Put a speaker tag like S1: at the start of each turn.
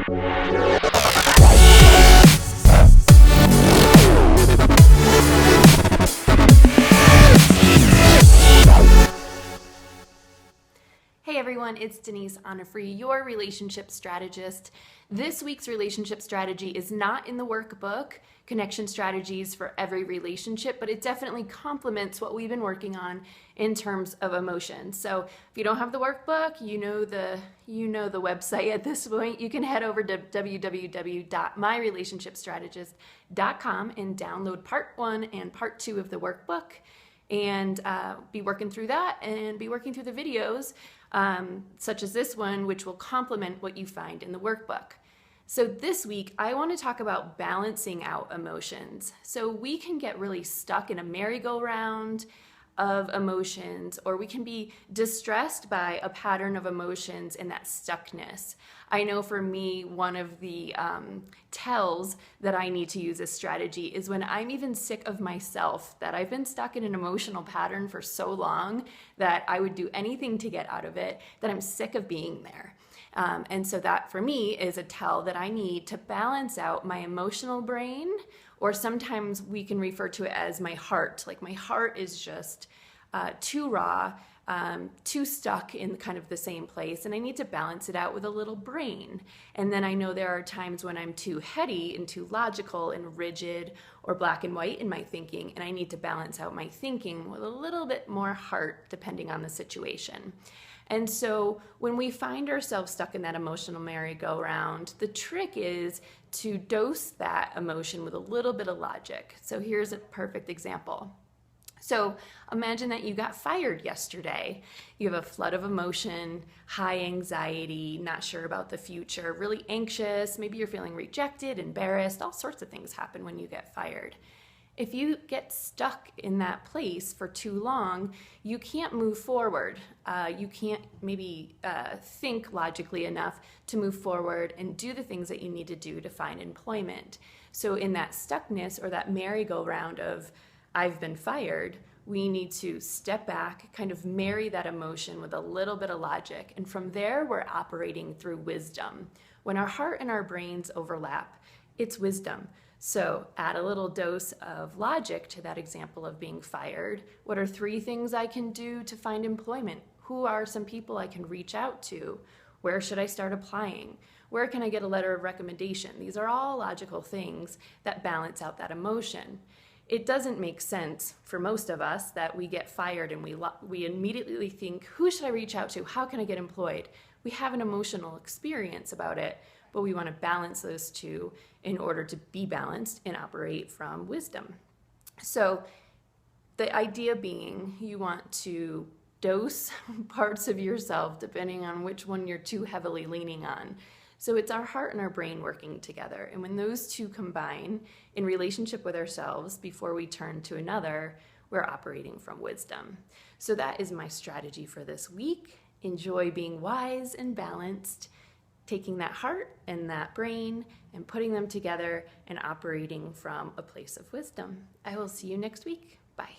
S1: Hey everyone, it's Denise Onofre, your relationship strategist. This week's relationship strategy is not in the workbook, Connection Strategies for Every Relationship, but it definitely complements what we've been working on in terms of emotions. So if you don't have the workbook, you know the website at this point. You can head over to www.myrelationshipstrategist.com and download part 1 and part 2 of the workbook, and be working through that and be working through the videos such as this one, which will complement what you find in the workbook. So this week, I want to talk about balancing out emotions. So we can get really stuck in a merry-go-round of emotions, or we can be distressed by a pattern of emotions and that stuckness. I know for me, one of the tells that I need to use this strategy is when I'm even sick of myself, that I've been stuck in an emotional pattern for so long that I would do anything to get out of it, that I'm sick of being there. And so that for me is a tell that I need to balance out my emotional brain, or sometimes we can refer to it as my heart. Like my heart is just too raw, too stuck in kind of the same place, and I need to balance it out with a little brain. And then I know there are times when I'm too heady and too logical and rigid or black and white in my thinking, and I need to balance out my thinking with a little bit more heart depending on the situation. And so when we find ourselves stuck in that emotional merry-go-round, the trick is to dose that emotion with a little bit of logic. So here's a perfect example. So imagine that you got fired yesterday. You have a flood of emotion, high anxiety, not sure about the future, really anxious, maybe you're feeling rejected, embarrassed, all sorts of things happen when you get fired. If you get stuck in that place for too long, you can't move forward. You can't maybe think logically enough to move forward and do the things that you need to do to find employment. So in that stuckness or that merry-go-round of I've been fired, we need to step back, kind of marry that emotion with a little bit of logic. And from there, we're operating through wisdom. When our heart and our brains overlap, it's wisdom. So add a little dose of logic to that example of being fired. What are 3 things I can do to find employment? Who are some people I can reach out to? Where should I start applying? Where can I get a letter of recommendation? These are all logical things that balance out that emotion. It doesn't make sense for most of us that we get fired and we immediately think, who should I reach out to? How can I get employed? We have an emotional experience about it, but we want to balance those two in order to be balanced and operate from wisdom. So the idea being, you want to dose parts of yourself depending on which one you're too heavily leaning on. So it's our heart and our brain working together. And when those two combine in relationship with ourselves before we turn to another, we're operating from wisdom. So that is my strategy for this week. Enjoy being wise and balanced, taking that heart and that brain and putting them together and operating from a place of wisdom. I will see you next week. Bye.